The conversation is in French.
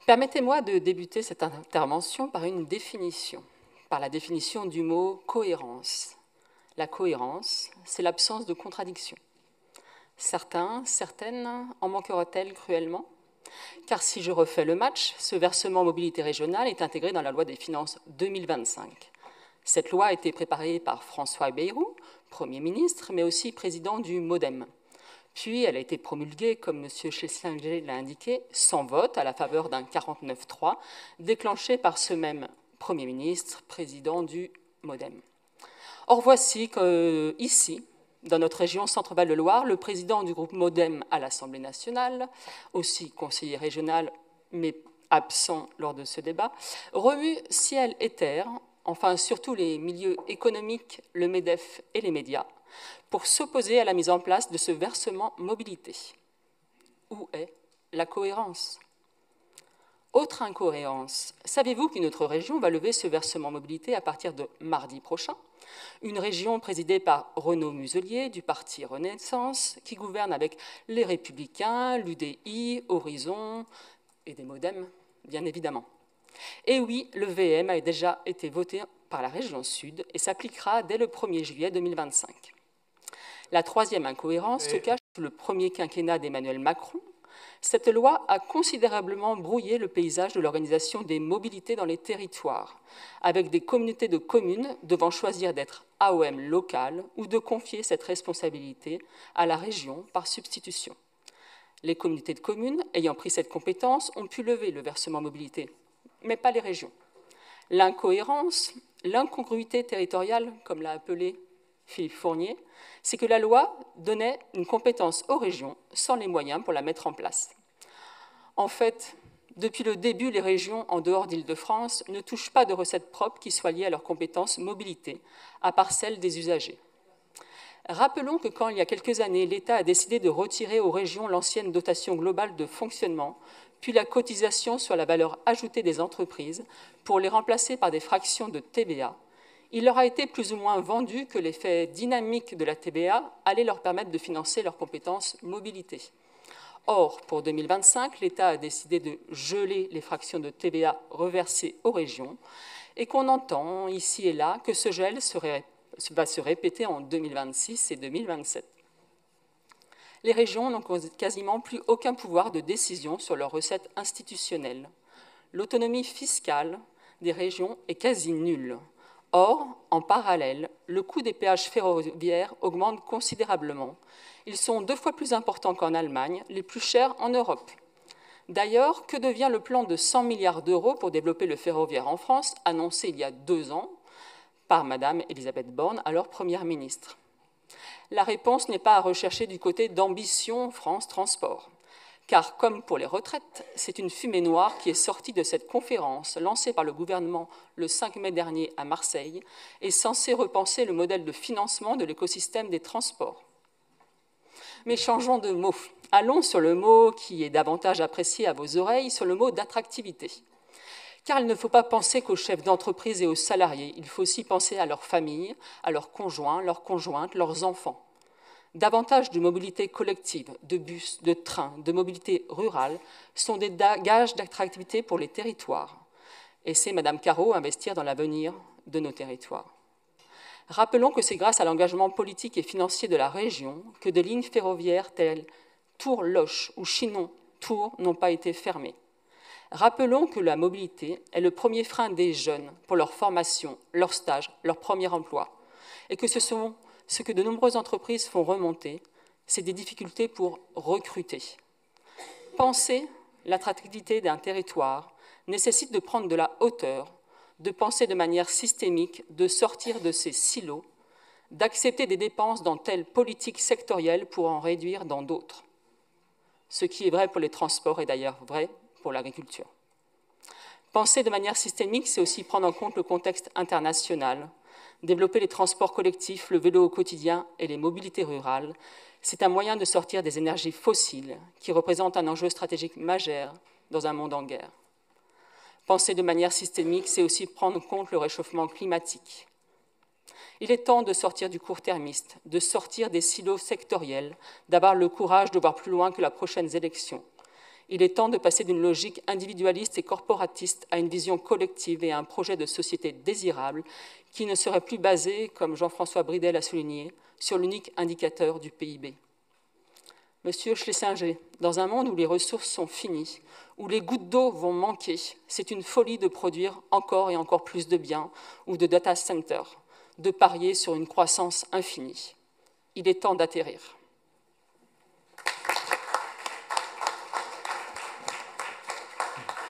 Permettez-moi de débuter cette intervention par une définition, par la définition du mot cohérence. La cohérence, c'est l'absence de contradiction. Certains, certaines en manqueraient-elles cruellement? Car si je refais le match, ce versement mobilité régionale est intégré dans la loi des finances 2025. Cette loi a été préparée par François Bayrou, Premier ministre, mais aussi président du MoDem. Puis elle a été promulguée, comme M. Schlesinger l'a indiqué, sans vote, à la faveur d'un 49-3, déclenché par ce même Premier ministre, président du MoDem. Or voici qu'ici, dans notre région Centre-Val de Loire, le président du groupe MoDem à l'Assemblée nationale, aussi conseiller régional, mais absent lors de ce débat, remue ciel et terre, enfin surtout les milieux économiques, le MEDEF et les médias, pour s'opposer à la mise en place de ce versement mobilité. Où est la cohérence? Autre incohérence, savez-vous qu'une autre région va lever ce versement mobilité à partir de mardi prochain? Une région présidée par Renaud Muselier du parti Renaissance, qui gouverne avec les Républicains, l'UDI, Horizon et des MoDem, bien évidemment. Et oui, le VM a déjà été voté par la région Sud et s'appliquera dès le 1er juillet 2025. La troisième incohérence se cache sous le premier quinquennat d'Emmanuel Macron. Cette loi a considérablement brouillé le paysage de l'organisation des mobilités dans les territoires, avec des communautés de communes devant choisir d'être AOM locales ou de confier cette responsabilité à la région par substitution. Les communautés de communes ayant pris cette compétence ont pu lever le versement mobilité, mais pas les régions. L'incohérence, l'incongruité territoriale, comme l'a appelé Philippe Fournier, c'est que la loi donnait une compétence aux régions sans les moyens pour la mettre en place. En fait, depuis le début, les régions en dehors d'Île-de-France ne touchent pas de recettes propres qui soient liées à leurs compétences mobilité, à part celles des usagers. Rappelons que quand, il y a quelques années, l'État a décidé de retirer aux régions l'ancienne dotation globale de fonctionnement, puis la cotisation sur la valeur ajoutée des entreprises, pour les remplacer par des fractions de TVA, il leur a été plus ou moins vendu que l'effet dynamique de la TVA allait leur permettre de financer leurs compétences mobilité. Or, pour 2025, l'État a décidé de geler les fractions de TVA reversées aux régions et qu'on entend ici et là que ce gel va se répéter en 2026 et 2027. Les régions n'ont quasiment plus aucun pouvoir de décision sur leurs recettes institutionnelles. L'autonomie fiscale des régions est quasi nulle. Or, en parallèle, le coût des péages ferroviaires augmente considérablement. Ils sont 2 fois plus importants qu'en Allemagne, les plus chers en Europe. D'ailleurs, que devient le plan de 100 milliards d'euros pour développer le ferroviaire en France, annoncé il y a 2 ans par Madame Elisabeth Borne, alors Première ministre? La réponse n'est pas à rechercher du côté d'Ambition France Transport. Car, comme pour les retraites, c'est une fumée noire qui est sortie de cette conférence lancée par le gouvernement le 5 mai dernier à Marseille et censée repenser le modèle de financement de l'écosystème des transports. Mais changeons de mot. Allons sur le mot qui est davantage apprécié à vos oreilles, sur le mot d'attractivité. Car il ne faut pas penser qu'aux chefs d'entreprise et aux salariés, il faut aussi penser à leurs familles, à leurs conjoints, leurs conjointes, leurs enfants. Davantage de mobilité collective, de bus, de trains, de mobilité rurale sont des gages d'attractivité pour les territoires. Et c'est Mme Caraud investir dans l'avenir de nos territoires. Rappelons que c'est grâce à l'engagement politique et financier de la région que des lignes ferroviaires telles Tours-Loche ou Chinon-Tours n'ont pas été fermées. Rappelons que la mobilité est le premier frein des jeunes pour leur formation, leur stage, leur premier emploi, et que ce que de nombreuses entreprises font remonter, c'est des difficultés pour recruter. Penser l'attractivité d'un territoire nécessite de prendre de la hauteur, de penser de manière systémique, de sortir de ces silos, d'accepter des dépenses dans telle politique sectorielle pour en réduire dans d'autres. Ce qui est vrai pour les transports est d'ailleurs vrai pour l'agriculture. Penser de manière systémique, c'est aussi prendre en compte le contexte international. Développer les transports collectifs, le vélo au quotidien et les mobilités rurales, c'est un moyen de sortir des énergies fossiles qui représentent un enjeu stratégique majeur dans un monde en guerre. Penser de manière systémique, c'est aussi prendre en compte le réchauffement climatique. Il est temps de sortir du court-termiste, de sortir des silos sectoriels, d'avoir le courage de voir plus loin que la prochaine élection. Il est temps de passer d'une logique individualiste et corporatiste à une vision collective et à un projet de société désirable qui ne serait plus basé, comme Jean-François Bridel l'a souligné, sur l'unique indicateur du PIB. Monsieur Schlesinger, dans un monde où les ressources sont finies, où les gouttes d'eau vont manquer, c'est une folie de produire encore et encore plus de biens ou de data centers, de parier sur une croissance infinie. Il est temps d'atterrir.